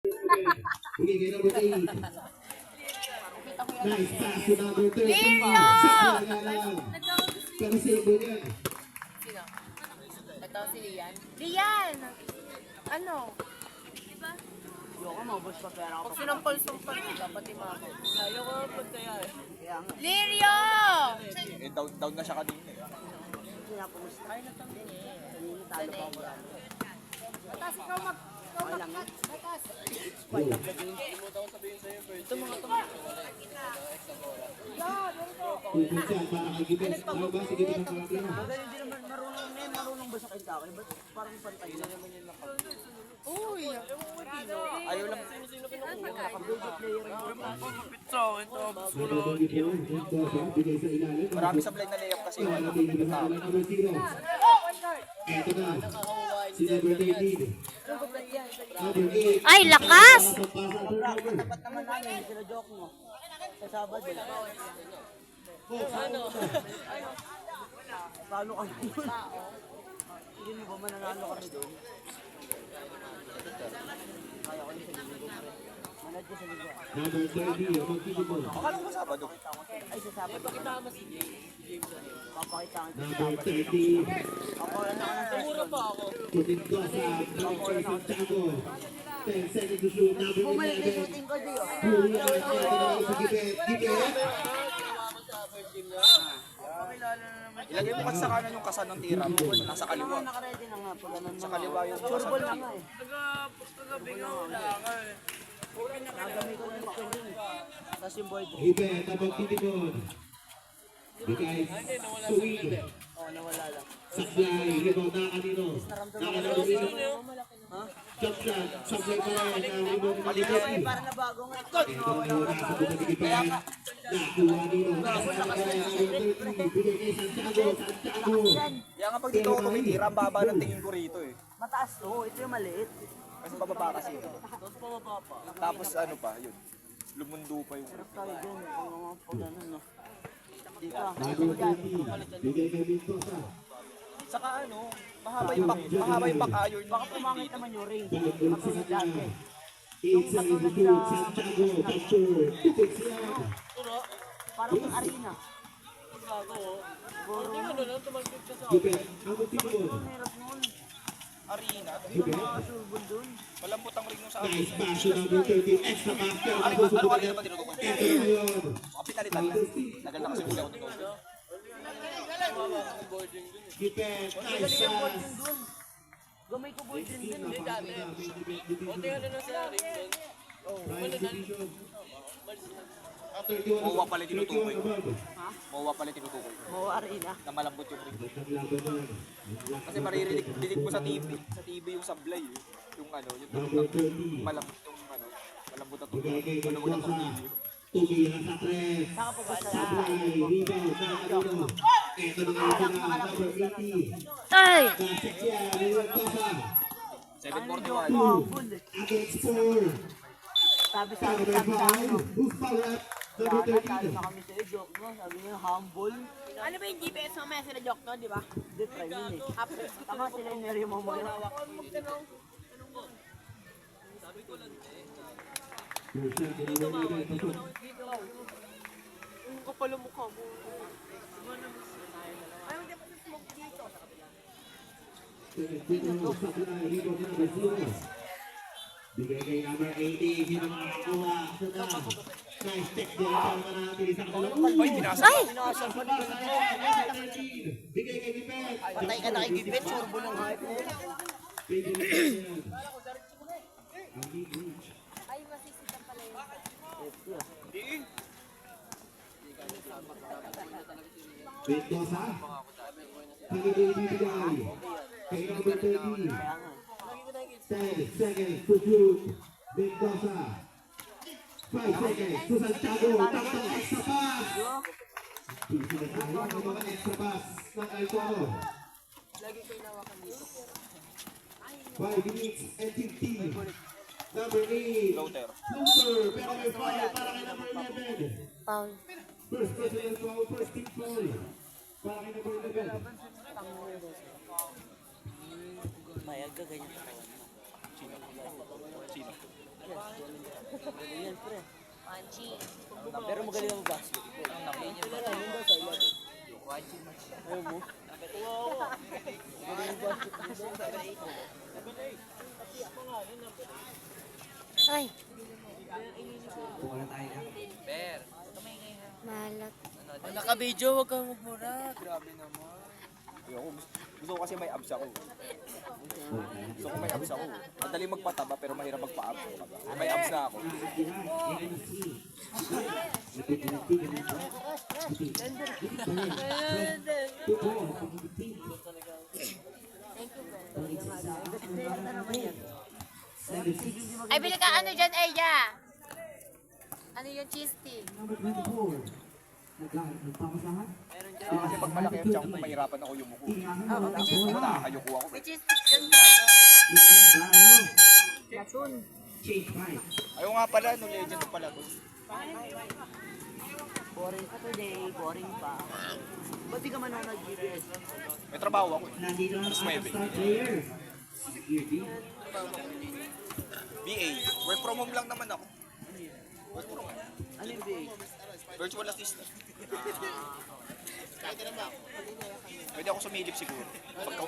Bigay kay number 8. Nice pass to number 13. Lirio! Pero save mo yan. Sino? Ito si Lian. Lian! Ano? Diba? Ayoko maubos pa pera ko. Pag sinampal-sampal, dapat imamo. Ayoko pag kaya eh. Kaya nga. Lirio! Eh, down na siya kanina eh. Pinapusta. Ay, natambi niya. Kanina talo pa ako. Batas, ikaw mag... Okay lang eh. Batas. Fight up the game. Ito mga tumak. Pupunta para kay Gibet. Ano ba? Sige, pinapalaki na. Magaling din naman marunong na yun. Marunong ba sa Kentucky? Ba't parang pantay na naman yun lang? Uy! Ayaw lang. Nakabudget player yun. Bigay sa ilalim. Marami sa blind na layup kasi. Wala din yung sa number 0. Eto na. Si number 13. Number 8. Ay, lakas! Tapat naman namin. Sila joke mo. Sa Sabado. Paano kami doon? Hindi mo ba mananalo kami doon? Kaya ko yung sa linggo. Manad ko sa linggo. Number 30. Magkikip mo. Akala ko Sabado. Ay, sa Sabado. Papakita mo si Papakita ko sa Number Sabado. 30. Ako lang ako ng test. Putindosa. Number Santiago. 10 seconds to shoot. Number Bumalik na 11. shooting ko diyo. Huli ang kaya sa Gibet. Gibet. Ilagay mo kasi sa kanan yung kasan ng tira mo. Nasa kaliwa. Nakaredy na nga pag ganun Sa kaliwa yung Surbol na kasan. nga eh. Nagamit ko na yung spending. Tapos yung board. Gibet. Abang titikon. Bigay. Suwig. Oo, nawala lang. Sablay. Rebound na kanino. Nakanino. Ha? Jump shot. Sablay pa rin. Rebound na Ay, kanino. para na bago nga. Ito na yung nasa buta ni Gibet. Nakuha nino. Nasa kaya number 30. Bigay kay Santiago. Santiago. Kaya nga pag dito ako tumitira, ang baba ng tingin ko rito eh. Mataas to. Ito yung maliit. Kasi bababa kasi. Tapos ano pa, yun. Lumundo pa yung... Sarap tayo dyan. Kung naman po ganun, no? Di ka. Number 30. Bigay kay Mendoza. Saka ano, mahaba yung back iron. Baka pumangit naman yung ring. Pagbulit sa Katulad kanya. dati. 8 seconds to shoot. Santiago. Capture. Titik siya. Parang yung arena. Puro Gibet. Ang titikon. hirap nun. Arena. Di ba makakasurbol dun? Malambot ang ring mo sa akin. Nice pass to number 30. Extra pass. Pero Ano masusunod kanina agad. ba tinutukoy? Ito na yun. Kapitalitan na. Tagal na kasi hindi ako tinutukoy. Gibet. Nice Galing yung board pass. din dun. Gamay ko board din dun. Prime division. 31 Mawa pala tinutukoy. 31 above. Mawa pala tinutukoy. Mo arena. Na malambot yung ring. Ang laban na. Kasi maririnig ko sa TV. Sa TV yung sablay eh. Yung ano, yung Number 30. malambot yung ano. Malambot na Bigay kay malambot na Mendoza. tornilyo. Tumira sa tres. Saka pa ba sa Sablay. Rebound na kanino. Ito na nga sila. Number 80. Ay! Gasik siya. Mendoza. 741. humble eh. Against 4. Sabi Number sa akin. 5. Who's foul at number Talo 13? na kami sa joke mo. Sabi niya humble. Ano ba yung GPS mo? May sila joke no, di ba? Hindi, try yun eh. Tama sila yung nari mo mga. Ang kapal ang mukha mo. Ayaw hindi pa sa smoke dito. Bigay kay number 80, sino makakakuha? Nice tech din para manatili sa kanilang. Ay, pinasa. Ay! Bigay kay Gibet. Patay ka na kay Gibet. Surbo ng hype mo. Bigay kay Gibet. Ang reach. Ay, masisitan pala yun. Mendoza. Kaya din ibibigay. Kay number 30. Kaya nga. 10 seconds to shoot. Mendoza. 5 seconds to Santiago. Takbo extra pass. Hindi na tayo ang mga extra pass ng El Toro. 5 minutes and 15. Number 8. Floater. Floater. Pero may foul para kay number 11. Paul. First personal foul, first team foul. Para kay number 11. Mayag ka ganyan katawan mo. Sino? Yan, pre. Panchi. Pero magaling ang basket. Yun daw sa ilog. Ayaw mo? Magaling ang basket. Ay, Wala tayo na. malat. Pag naka-video, huwag kang magmura. Grabe naman. Ayoko, gusto ko kasi may abs ako. Gusto ko may abs ako. Madali magpataba pero mahirap magpa-abs. May abs na ako. Ay, bili ka ano dyan, Eya? Ano yung cheese stick? Nagpapasama? Kasi pag malaki yung tiyan ko, mahirapan ako yumuko. Nakakayuko ako. May cheese stick dyan ba? Change mind. Ayaw nga pala, no legend pala to. Boring ka today, boring pa. Ba't di ka manonood GBS? May trabaho ako. Nandito ang Mas may star player. Here, D. BA. Work from home lang naman ako. Work from home. Ano yung BA? Virtual assistant. Pwede ako sumilip siguro. Pagka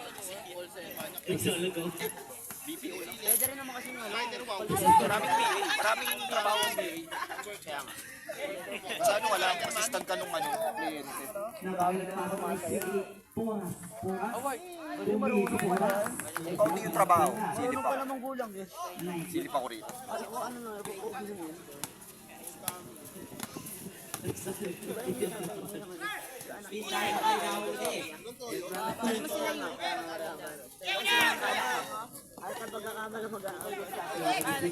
BPO lang. Pwede rin naman kasi nga. Maraming BA. Maraming trabaho ang BA. Kaya nga. Sa ano ka lang, assistant ka nung ano, kliyente. Kaunti yung trabaho. Silip Ano pa ako. namang gulang eh? Silip ako rito. Ano na, okay na yun. Ay, kapag kakamala mag-aawit sa atin.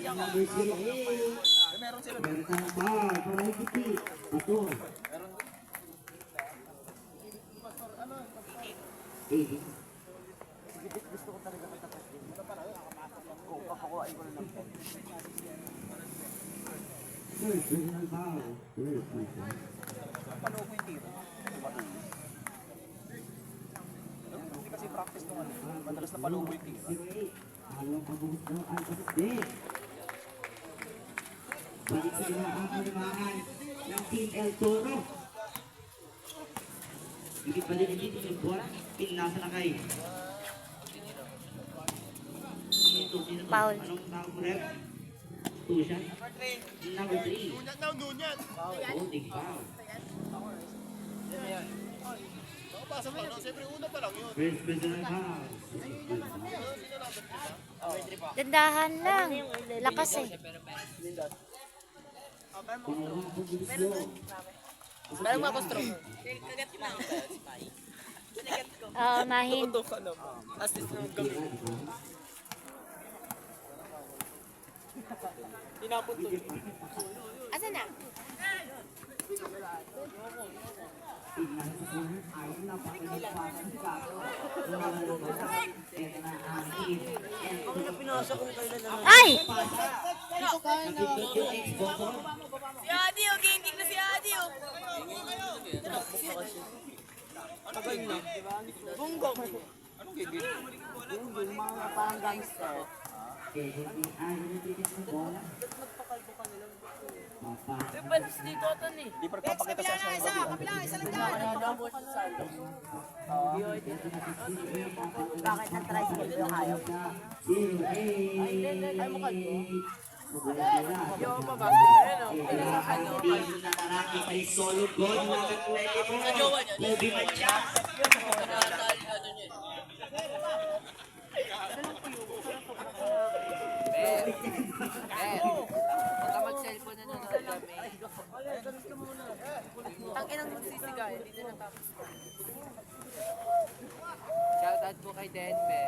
Meron sila. Meron tayong foul para higit. Ito. 80. Gusto ko talaga katapat din. Oo, papakuhain ko na ng pen. Third personal foul. Third person. Paano ko yung tiro? Matuloy. Hindi kasi practice nung ano. Madalas na palubo yung tiro. 08. Halong pagbuhos daw ay pasisde. Balik sa mga kapalimangan ng Team El Toro. Higit pa din dito yung bola. Pinasa na kay. Sino to? Foul. Anong tawag mo rep? Two siya? Number 3. Holding foul. First personal foul. Dandahan lang. Lakas eh. Pangalawang pagbuhos. Parang mapostro. Nahin. Ito ka naman. Assist ng gabi. Tinapon to. Asa na? Ang napinasa kung kailan na. Ay! Si Adi, oh, gintig na si Adi, oh. Tagal na. Bunggong. Anong gigil? Yung mga parang gangster. Palis dito ito ni. Di pa nagpapakita sa asyong gabi. Bakit ang tricycle yung ayaw? Ay mo kalbo. Yung mabagay na yun, Solo God, sa jowa niya. Kobe Mancha. Baka mag-cellphone na nanonood kami. Ang inang nagsisigay, hindi na natapos. Shoutout po kay Denver.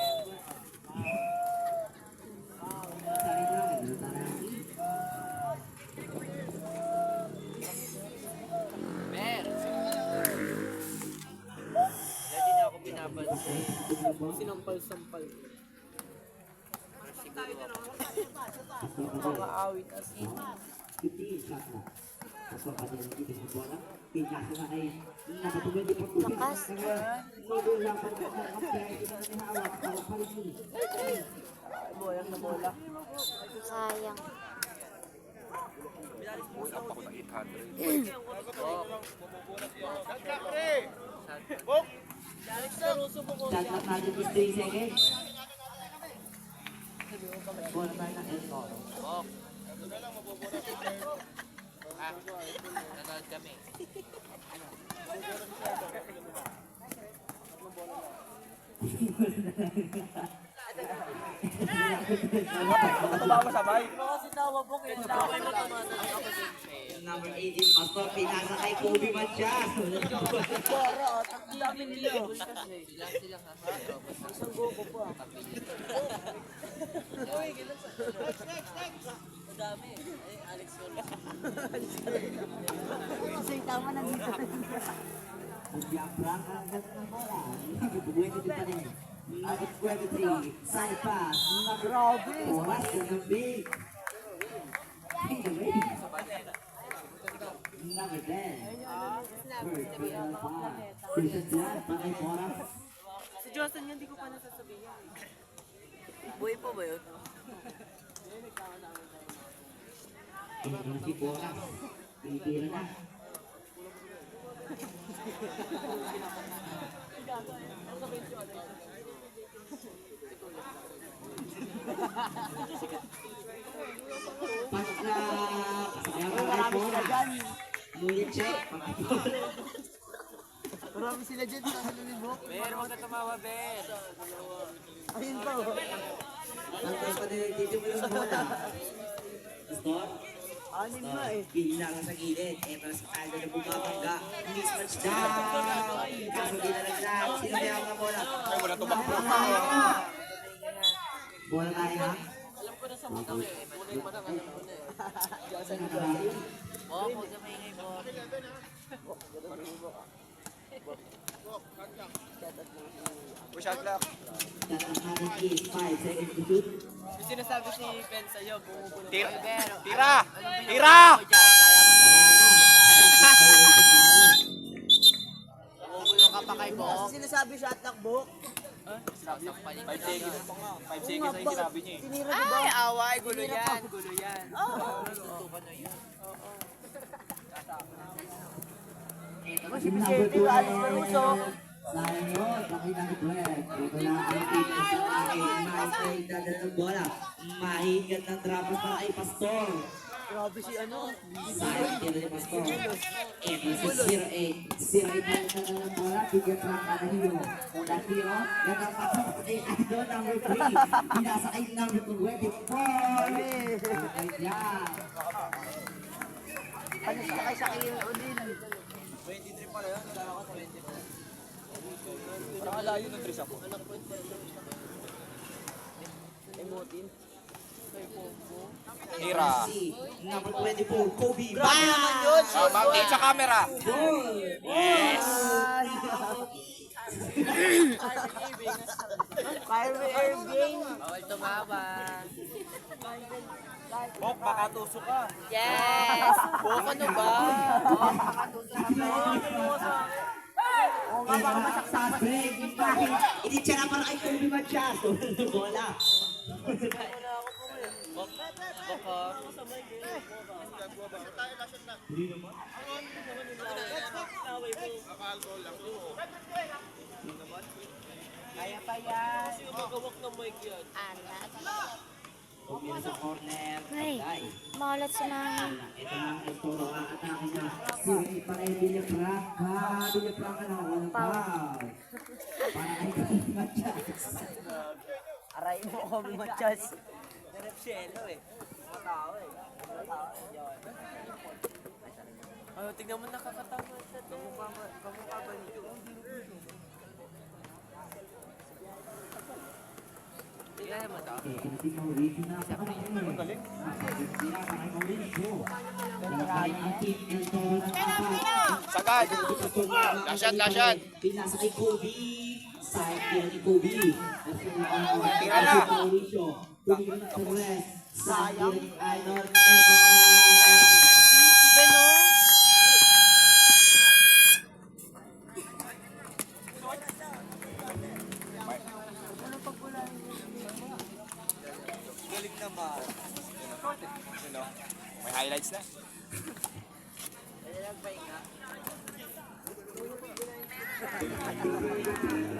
Mer! Lagi na ako binabansin. Sinampal-sampal. Mga awit as in. Lakas. Bolang na bola. Sayang. Uy, up ako ng 800. Shot clock natin is 3 seconds. Bola tayo ng El Toro. Nanonood kami. Masabay. Number 18, Pastor, pinasa kay Kobe Matias. Silang ha. Nagyabrak ang ganda ng bola. Buwede din pa rin. Number 23, side pass. Grabe! Oras na ng big. Number 10. First, Christian Diaz, patay Boras. Si Jocelyn yan, di ko pa nasasabihin. Buhay po ba yun? Tingnan si Boras. Tinitira na. Pagka kasaya ka kay Boras. Ngunit check. Marami sila dyan sa kanilibok. Ben, huwag ka tumawa, Ben. Ayun pa. Ang tayo pa din nagtitipul ng bola. Pastor? Anim na eh. Pila ka sa gilid. Eto na si Aldo na bumabangga. Mismatch down. Kaso di na naglag. Sino kaya ang bola? Ay, wala tumakbo. Bola tayo ha? Alam ko na sa mga kami. Muna yung matang alam ko na eh. Oo, huwag na maingay mo. Uy, shot clock. Tatang natin is 5 seconds to shoot. Yung sinasabi si Ben sa'yo, bumubulo. Tira! Tira! Tira! Bumubulo ka pa kay Bok. Sinasabi shot lock, Bok. 5 seconds pa nga. 5 seconds ay sinabi niya eh. Ay, away, gulo yan. Gulo yan. Number 12. Sayang yun. Pakita ni Brett. Ito na ang fitness ng aking maestro. Dadala ng bola. Mahigat ng trapas para kay Pastor. Grabe si ano. Sayang tira ni Pastor. Ito si 08. 08 na dadala ng bola. Bigyan ng Kanahilo. Una tiro. Yan ang pasok kay Idol number 3. Pinasa kay number 24. Okay yan. Ano siya kay Shaquille O'Neal? 23 pala yun. Kala ko 24. Parang alayo ng 3 ako. Tira. Number 24. Kobe. Grabe naman yun. Mount sa camera. Kyrie Irving. Bawal tumawa. Bok, baka tuso ka. Yes. Bok, ano ba? Oo nga, baka masaksakan. Hindi siya na para kay Kobe Matias. Bola. Kaya pa yan. Kasi yung magawak ng mic yan. Pumira sa corner. Ay, Patay. malat sa mga. Ito na ang Toro ang atake niya. Siri pa rin Villafranca. Villafranca na walang foul. Para kay Kobe Matias. Aray mo kami Matias. Narepsyelo eh. Mga tao eh. Ano, tignan mo nakakatawa sa to. Kamukha ba niyo? Tingnan mo to. Ito na si Mauricio na pakarin. Nakakabigyan para kay Mauricio. Lalakay ang team El Toro ng apat. Sagad. Lasyan. Pinasa kay Kobe. Side tira ni Kobe. Tira na. Mauricio. Tumira na sa rest. Side tira ni Idol. Ben, no? Galing naman. no? May highlights na.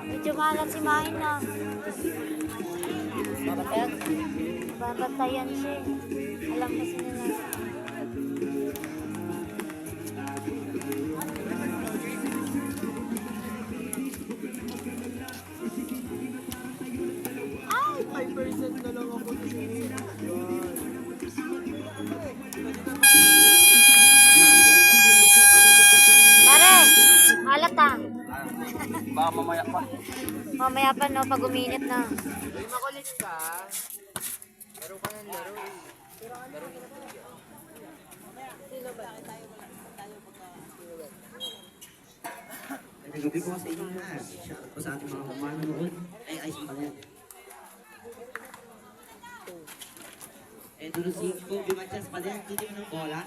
Medyo malat si Mahin na. Babatayan siya. Alam kasi nila. Ay, 5% na lang ako. Pare, malat ah. Baka mamaya pa. Mamaya pa no, pag uminit na. Uy, makulit ka. Laro ka ng laro eh. Nagabi ko sa inyo na. Shoutout po sa ating mga manonood. Ay, pala yan. Ito si Kobe Matias pala yan. Hindi mo ng bola.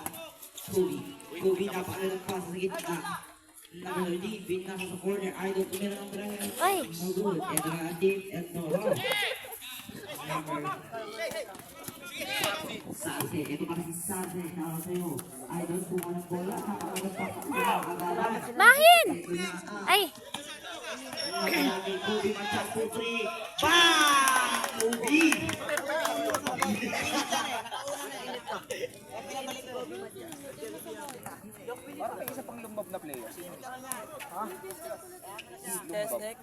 Kobe, napakalang pass sa gitna. Number 13, bin nasa sa corner. Idol, tumira ng drive. Ay! No good. Ito na ating Toro. Sase, ito para si Sase. Nakaw sa'yo. Idol, kung anong bola. Napakalang pass sa gitna. Mahin! Ay! Kobe Matias, 2-3. Bang! Kobe! Parang may isa pang lumbab na player. Sino? Ha? Tesnek.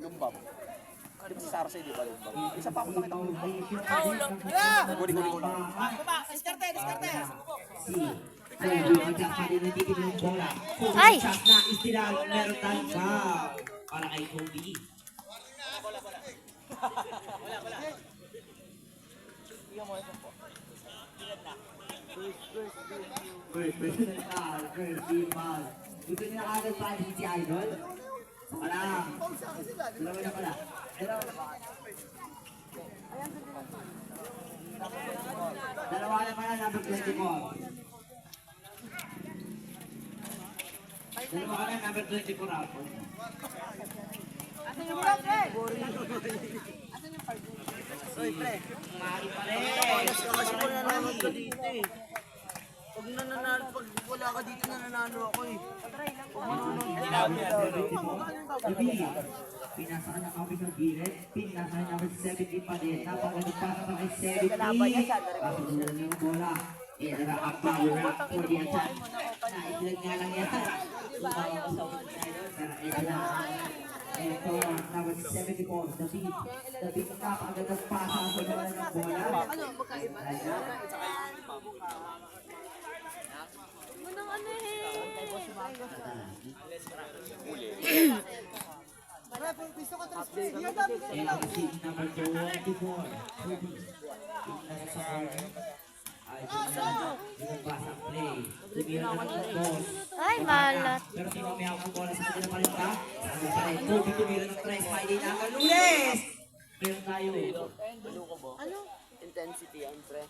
Lumbab. Di ba si Sarasay, di ba lumbab? Isa pa ako nakita ko lumbab. Guli. Ay! Shot na istiral, meron tayong foul para kay Kobe. First foul. Gusto niya agad pa si Idol? Saka lang. Dalawa na pala. Dalawa na pala, number 24. Dalawa ka na, number 24 ako. Uy, pre. Mari pa rin. Kasi kung nanonood ka dito eh. Pag nananalo, pag wala ka dito, nananalo ako eh. Pinasa ka na kami sa gilid. Pinasa ka number 70 pa din. Napakagod pa sa kay 70. Kasunod yung bola. Ito na ang power up for the attack. Nailag nga lang yan. Lumawa ko sa ulit. Pero ito na. Ito, number 74, the beat. The beat na napakagod ang pasa sa bola ng bola. Munang ano eh. And the seat number 24, Kobe. Nasa sa corner. Ay, yung pasang play. Tumira na ng ball. Ay, malat. Pero tinamaya ang bola sa kanila pa rin ba? Sabi pa rin, Kobe tumira ng try. Spidey na ang Lunes! Meron tayo. Ano? Intensity yan, pre.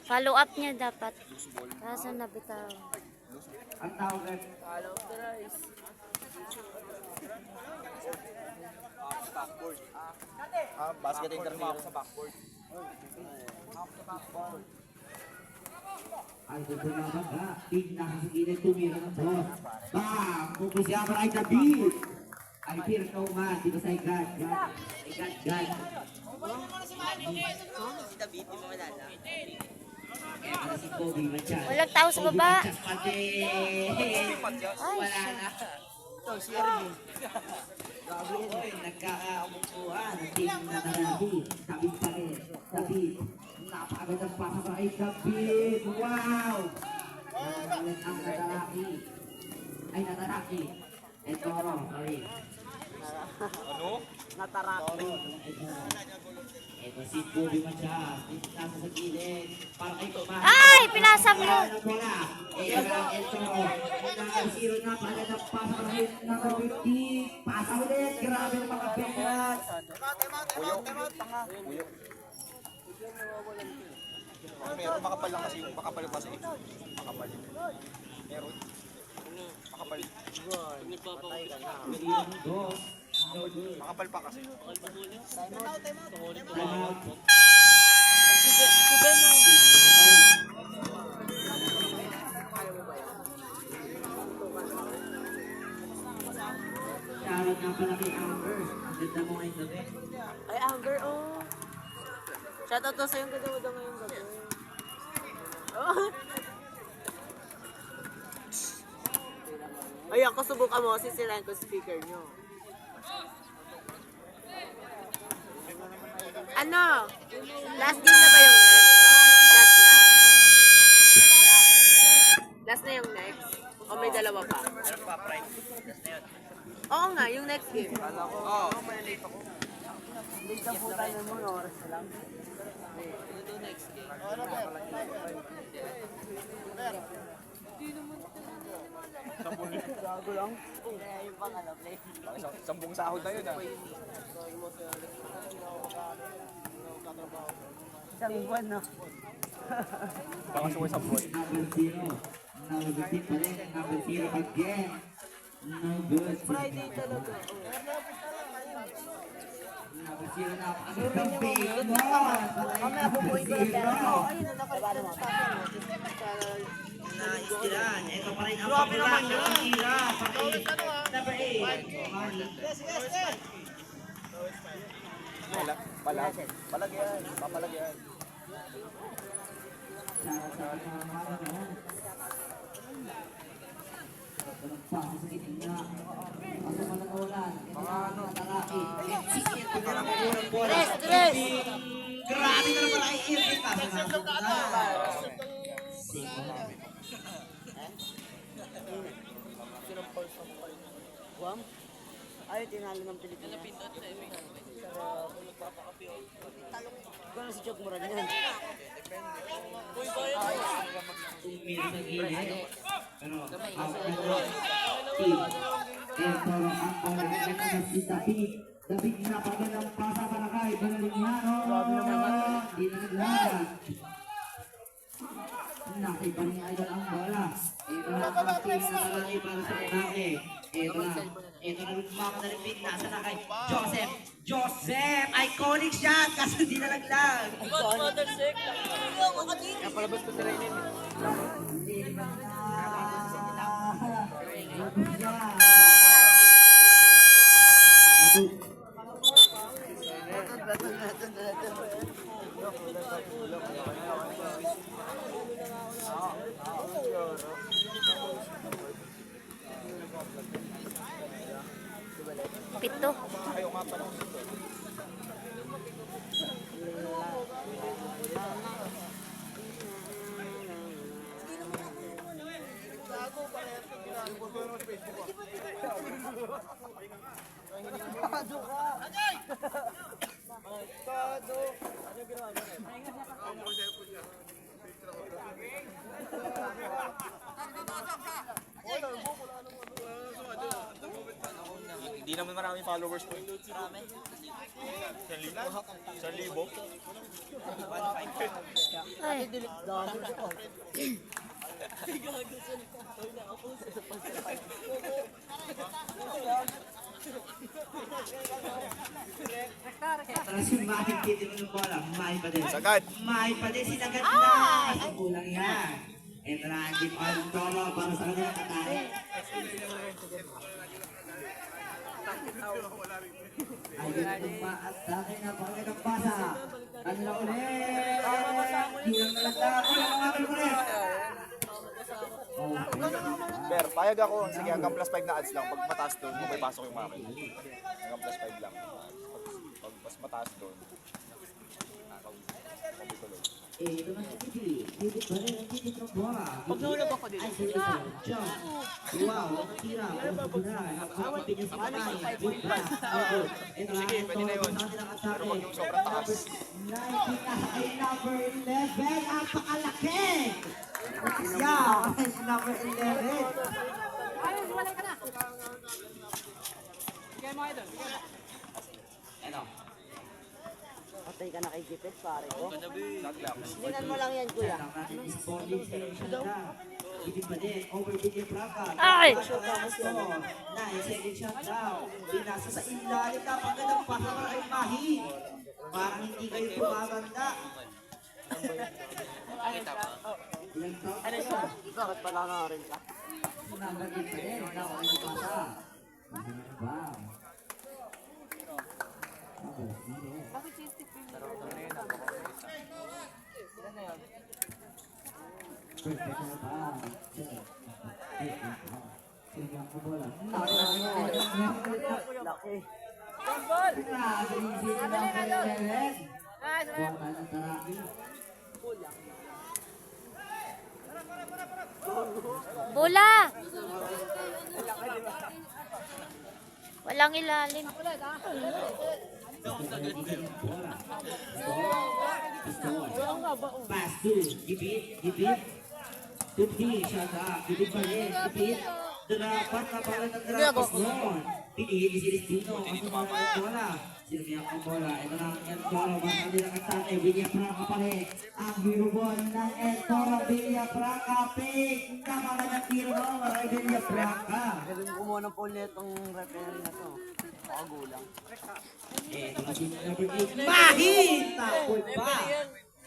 Follow up niya dapat. Kaso nabitaw. Ang tawag ay Basket interview sa backboard. ay bumabag ha. Pinasa sa gilid, tumira ng ball. Bam! Kukusiyama ay David. I fear no man. Di ba sa God? God. Si David, di mo malala. Ito si Kobe Matias. Walang tao sa baba. Kobe Matias pati. Wala na. Ito, si Erwin. Nagkakaumupuan ang team na David. David pa rin. David. Napakagod ang pasa pa kay David. Wow! Nangalit ang nataraki. Ay, nataraki. Ito, sorry. Ano? Nataraki. Ito si Kobe Matias. Nasa sa gilid. Para kay Tomas. Ay, pinasa mo. Wala na bola. Ito na, ito. Number 0 na. Pala ng pasa pa rin. Number 50. Pasa ulit. Grabe ang mga pekas. Puyo. Meron makapal lang kasi yung makapal kasi. Makapal. Meron. Makapal. Ilang dos. No good. Makapal pa kasi. Timeout. Si Ben, Shoutout nga pala kay Amber. Ang ganda mo ngayong gabi. ay, Amber, oh. Shoutout to sa'yo, ang ganda mo daw ngayong gabi. Oh. Ayan, kasubukan mo, sisirain ko speaker nyo. Ano? Last game na ba yung next? Last na? Last na yung next? O may dalawa pa? Meron pa, Pride. Last na yun. Oo nga, yung next game. Oo, malilate ako. Sambung sahod na yun ah. Baka suwi sa buwan. Number 0. Number 15 pa rin. Number 0 again. No good. Friday talaga. Number 0 na. Ang big one. Patay number 0. Naistilan. Ito pa rin ang pagkulang ng tira. Number 8. Palag yan. Papalag yan. Pasa sa gitna. Pasa pa ng ulan. Ito na ang nataraki. Ito na ang unang bola. Grabe na naman ay Irving. Pasa na ang Guam? Ay, tinalo ng Pilipinas. Ikaw na si Chok Moran yan. Tumira sa gilid. Pero, ang team. Ito ang bola na si David. David na pagandang pasa para kay Banalignano. Di na naglalag. Nakiba ni Idol ang bola. Ito na ang team na kalaki para sa atake. Ito na magdalipin. Nasa na kay Joseph. Joseph! Iconic shot! Kaso di nalaglag. Palabas ko si Rainin. Hindi na. Pito. Ayaw nga pala. Hindi naman maraming followers ko. Marami? 1,000? 1,000? Ay. Tapos yung makikita mo ng bola, may pa din. Sagad. May pa din, sinagad na. Ang kulang yan. Ito na ang Jeep Altono para sa kanilang katay. Ayun ang maatake na pangitang pasa. Kanila ulit. Hilang na lang na. Ulit ulit. Ber, payag ako. Sige, hanggang plus 5 na ads lang. Pag mataas doon, kung may pasok yung market. Hanggang plus 5 lang. Pag mas mataas doon, pag-tuloy. Ito na si Titi. Titi pa rin ang Titi ng bola. Pag nahulog ako dito. Ay, Titi sa jump. Wow, ang tira. Ang pagkunan. Ang pagkunan niya sa kamay. Good pass. Ito na ang tono sa kanilang atake. Huwag yung sobrang taas. 19 na ay number 11. Ang pakalaki. Yeah, number 11. Ito. Patay ka na kay Gipet, pare ko. Not lang. Tingnan mo lang yan, kuya. Ang ating sporting station na. Ibig pa din, over Villa Franca. Ay! Pastor, 9 second shot daw. Binasa sa ilalim, napagandang pasa para kay Mahin. Parang hindi kayo tumaganda. Ilang taon Ano siya? Bakit pala ka rin ka? Nagagin pa din, daw ang pasa. Wow. Bakit cheese tip yun? Perfect na ba? Sinigang ko bola. Laki. Bola! Walang ilalim. Pass to, gipit. Tupi, shut up. Gipit pa rin, gipit. Dapat na pala ng drapas noon. Pinihili si Destino. Ang sumama ng bola. Sinumiyak ang bola. Ito na ang El Toro. Basta nila katake. Villa Franca pa rin. Ang hero ball ng El Toro. Villa Franca. Pick. Kamala ng tiro mo. Maray Villa Franca. Gawin ko muna po ulit itong referee na to. Makagulang. Ito na si number 8. Mahin! Tapoy pa.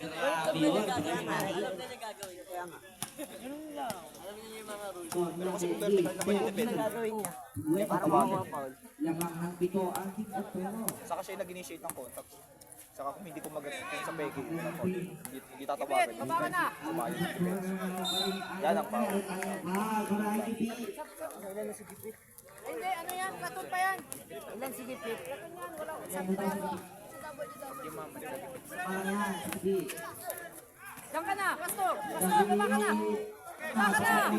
Grabe yun. Alam na gagawin. Kaya nga. Ganun lang. Alam niyo yung mga rules. Ano na gagawin niya? Para wawa foul. Lamang ng pito ang Team El Toro. Saka siya yung nag-initiate ng contact. Saka kung hindi ko kung sa Peggy, hindi tatawagan. Baba na! Yan ang power. Hindi, ano yan? Katut pa yan. Ilan si Gipit? Diyan ka na, Pastor! Pastor, baba ka na! Baba ka na!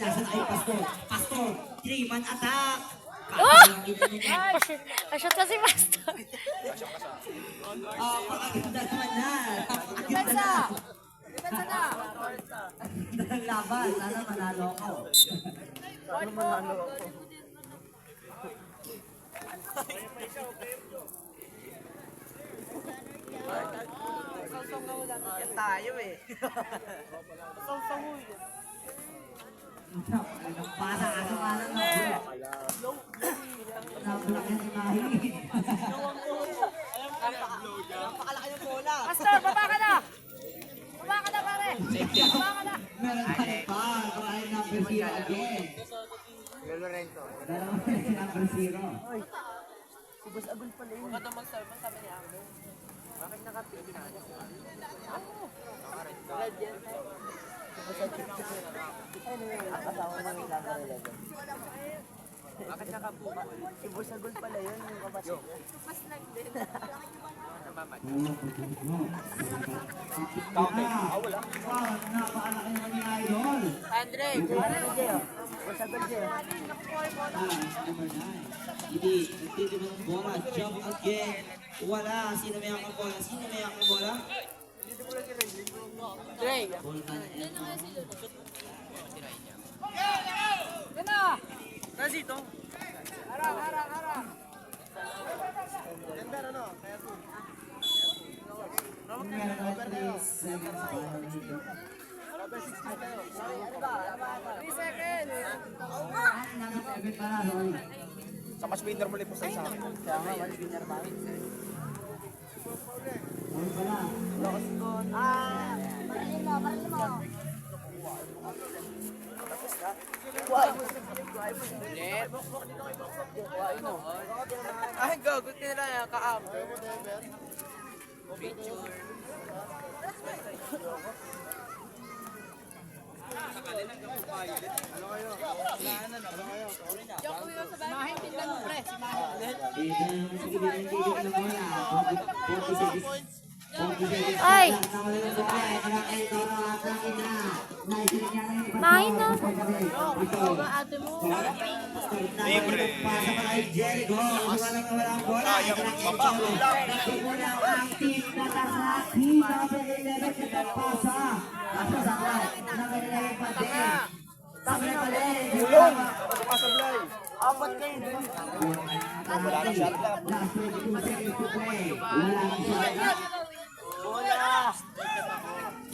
Nasaan ay Pastor? Pastor, 3-man attack! Oh! Asyot ka si Pastor. Pakaganda naman na! Depensa! Depensa na! Ganda ng laban, sana manalo ako. Ano manalo ako? Yan tayo eh. Para ano nga lang ako. Nabulak yan si Mahin. Napakalaki ng bola. Pastor, baba ka na! Baba ka na, pare! Baba ka na! Meron tayo pa. Try number 0 again. Lorenzo. Dalawa si number 0. Si Boss Agul pala yun. Ba't magsabi ni Amber? Bakit nakapili na? Red yan. Kasama na yung number 11. Bakit nakabuka? Si Boss Agul pala yun, yung kapatid. Mas lang din. Wala. Napakalaki naman ni Idol. Andre! Boss Agul dyan. Number 9. Hindi, nagtitipon ng bola. Jump again. Wala. Sino may ang bola? Sino may ang bola? Dre! Ball na ng Elmo. Nasi ito? Meron tayo 3 seconds para dito. 3 seconds! Number 7 para, Roy. Sa mas winner mo po sa akin. Kaya nga, wala winner ba? Roy pala. Lost ko. Ay, gagot nila yan, kaam. Ay! Mahin na. Ate mo. Libre. Pasa pa kay Jericho. Wala nang walang bola. Wala ang team na Tasaki. Number 11 na pasa. Pasa sa right. Number 11 pa din. Sabi na pala. Apat kayo. Wala nang shot lang. Last 22 seconds to play. Wala nang shot lang. Bola!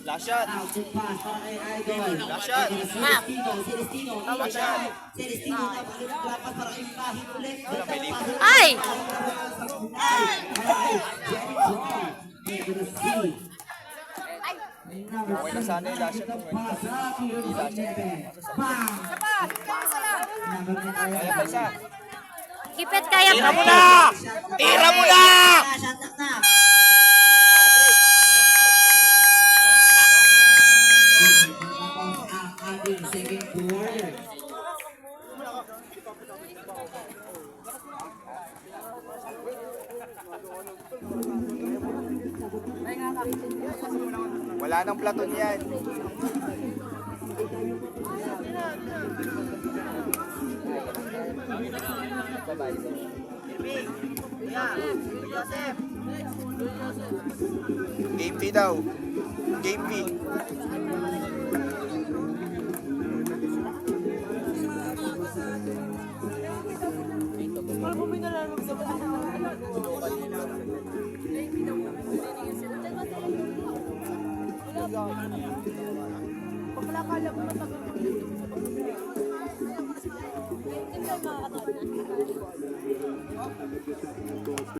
Last shot. Outside pass para kay Idol. Last shot. Celestino. Celestino napakalapas para kay Bahid ulit. Ay! Okay na sana yung last shot. Kaya pa isa. Kipet kaya Tira pa. mo na! Tira mo na! Ang ating second quarter. Wala nang platon yan. Game fee daw. Game fee.